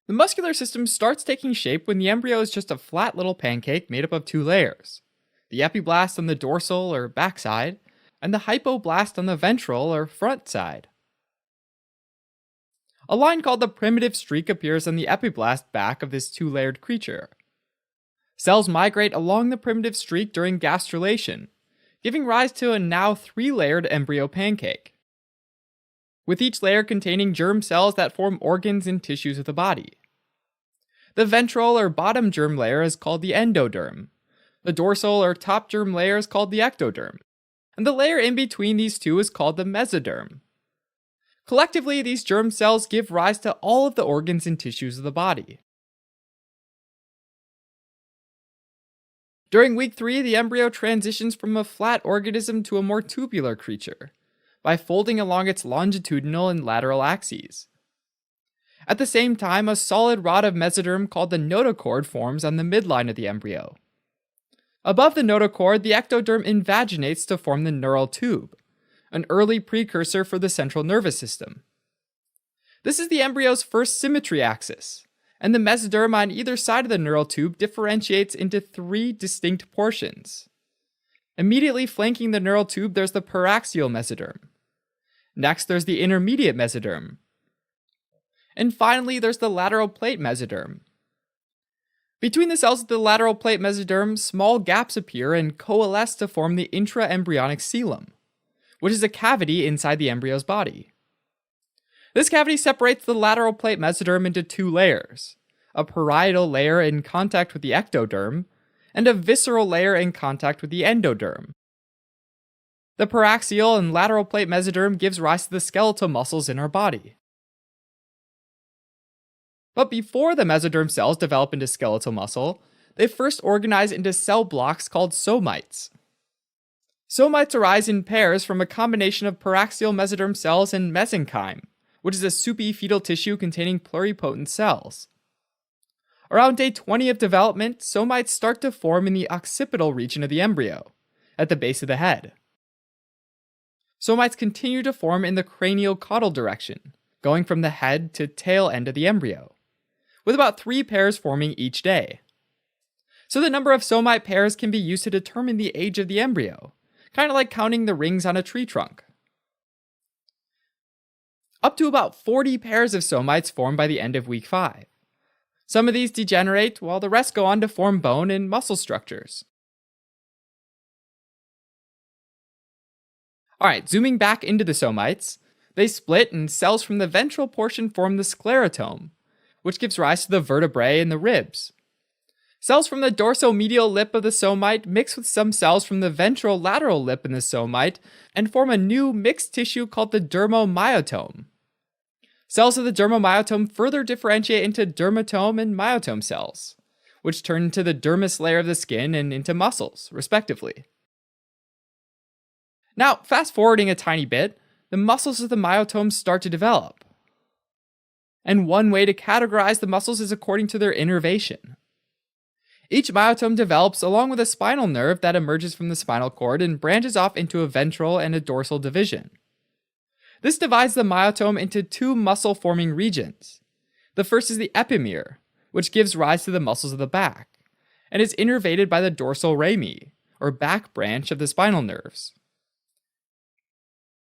The muscular system starts taking shape when the embryo is just a flat little pancake made up of two layers: the epiblast on the dorsal or backside, and the hypoblast on the ventral or front side. A line called the primitive streak appears on the epiblast back of this two-layered creature. Cells migrate along the primitive streak during gastrulation, giving rise to a now three-layered embryo pancake, with each layer containing germ cells that form organs and tissues of the body. The ventral or bottom germ layer is called the endoderm. The dorsal or top germ layer is called the ectoderm, and the layer in between these two is called the mesoderm. Collectively, these germ cells give rise to all of the organs and tissues of the body. During week 3, the embryo transitions from a flat organism to a more tubular creature by folding along its longitudinal and lateral axes. At the same time, a solid rod of mesoderm called the notochord forms on the midline of the embryo. Above the notochord, the ectoderm invaginates to form the neural tube, an early precursor for the central nervous system. This is the embryo's first symmetry axis, and the mesoderm on either side of the neural tube differentiates into 3 distinct portions. Immediately flanking the neural tube, there's the paraxial mesoderm. Next, there's the intermediate mesoderm. And finally, there's the lateral plate mesoderm. Between the cells of the lateral plate mesoderm, small gaps appear and coalesce to form the intraembryonic coelom, which is a cavity inside the embryo's body. This cavity separates the lateral plate mesoderm into 2 layers: a parietal layer in contact with the ectoderm, and a visceral layer in contact with the endoderm. The paraxial and lateral plate mesoderm gives rise to the skeletal muscles in our body. But before the mesoderm cells develop into skeletal muscle, they first organize into cell blocks called somites. Somites arise in pairs from a combination of paraxial mesoderm cells and mesenchyme, which is a soupy fetal tissue containing pluripotent cells. Around day 20 of development, somites start to form in the occipital region of the embryo, at the base of the head. Somites continue to form in the craniocaudal direction, going from the head to tail end of the embryo, with about 3 pairs forming each day. So the number of somite pairs can be used to determine the age of the embryo, kind of like counting the rings on a tree trunk. Up to about 40 pairs of somites form by the end of week 5. Some of these degenerate, while the rest go on to form bone and muscle structures. Alright, zooming back into the somites, they split and cells from the ventral portion form the sclerotome, which gives rise to the vertebrae and the ribs. Cells from the dorsomedial lip of the somite mix with some cells from the ventral lateral lip in the somite and form a new mixed tissue called the dermomyotome. Cells of the dermomyotome further differentiate into dermatome and myotome cells, which turn into the dermis layer of the skin and into muscles, respectively. Now, fast forwarding a tiny bit, the muscles of the myotome start to develop. And one way to categorize the muscles is according to their innervation. Each myotome develops along with a spinal nerve that emerges from the spinal cord and branches off into a ventral and a dorsal division. This divides the myotome into 2 muscle-forming regions. The first is the epimere, which gives rise to the muscles of the back, and is innervated by the dorsal rami, or back branch of the spinal nerves.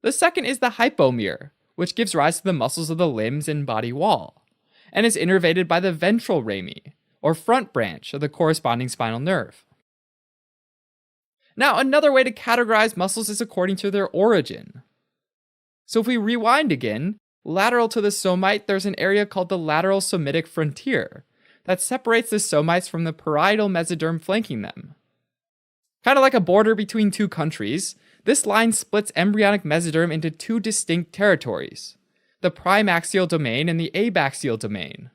The second is the hypomere, which gives rise to the muscles of the limbs and body wall, and is innervated by the ventral rami, or front branch of the corresponding spinal nerve. Now, another way to categorize muscles is according to their origin. So if we rewind again, lateral to the somite, there's an area called the lateral somitic frontier that separates the somites from the parietal mesoderm flanking them. Kind of like a border between 2 countries, this line splits embryonic mesoderm into 2 distinct territories, the primaxial domain and the abaxial domain.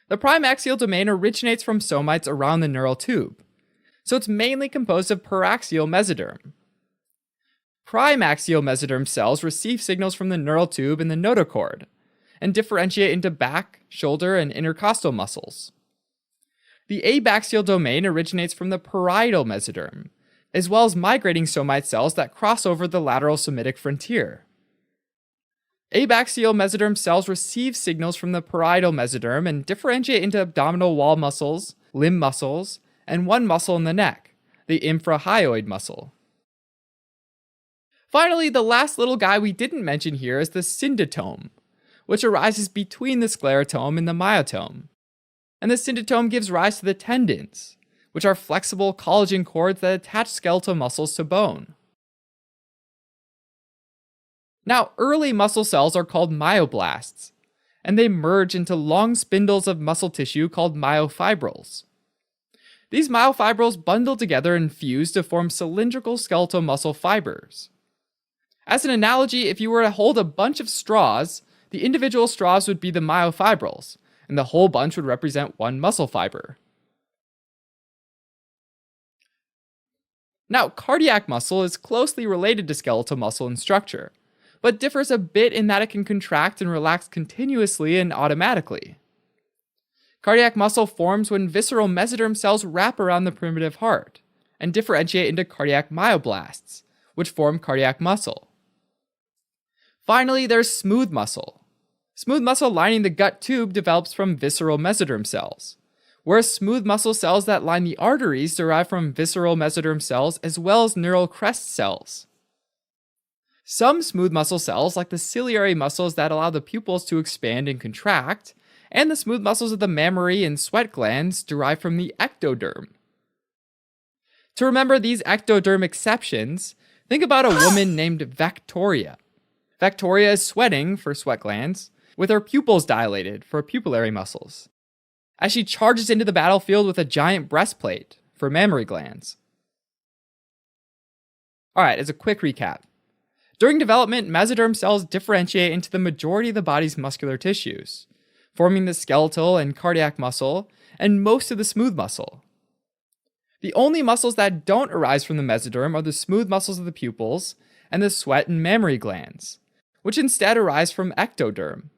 The primaxial domain originates from somites around the neural tube, so it's mainly composed of paraxial mesoderm. Primaxial mesoderm cells receive signals from the neural tube and the notochord, and differentiate into back, shoulder, and intercostal muscles. The abaxial domain originates from the parietal mesoderm, as well as migrating somite cells that cross over the lateral somitic frontier. Abaxial mesoderm cells receive signals from the parietal mesoderm and differentiate into abdominal wall muscles, limb muscles, and one muscle in the neck, the infrahyoid muscle. Finally, the last little guy we didn't mention here is the syndotome, which arises between the sclerotome and the myotome. And the syndotome gives rise to the tendons, which are flexible collagen cords that attach skeletal muscles to bone. Now, early muscle cells are called myoblasts, and they merge into long spindles of muscle tissue called myofibrils. These myofibrils bundle together and fuse to form cylindrical skeletal muscle fibers. As an analogy, if you were to hold a bunch of straws, the individual straws would be the myofibrils, and the whole bunch would represent one muscle fiber. Now, cardiac muscle is closely related to skeletal muscle in structure, but differs a bit in that it can contract and relax continuously and automatically. Cardiac muscle forms when visceral mesoderm cells wrap around the primitive heart and differentiate into cardiac myoblasts, which form cardiac muscle. Finally, there's smooth muscle. Smooth muscle lining the gut tube develops from visceral mesoderm cells, whereas smooth muscle cells that line the arteries derive from visceral mesoderm cells as well as neural crest cells. Some smooth muscle cells, like the ciliary muscles that allow the pupils to expand and contract, and the smooth muscles of the mammary and sweat glands, derive from the ectoderm. To remember these ectoderm exceptions, think about a woman named Victoria. Victoria is sweating, for sweat glands, with her pupils dilated, for pupillary muscles, as she charges into the battlefield with a giant breastplate, for mammary glands. Alright, as a quick recap. During development, mesoderm cells differentiate into the majority of the body's muscular tissues, forming the skeletal and cardiac muscle, and most of the smooth muscle. The only muscles that don't arise from the mesoderm are the smooth muscles of the pupils and the sweat and mammary glands, which instead arise from ectoderm.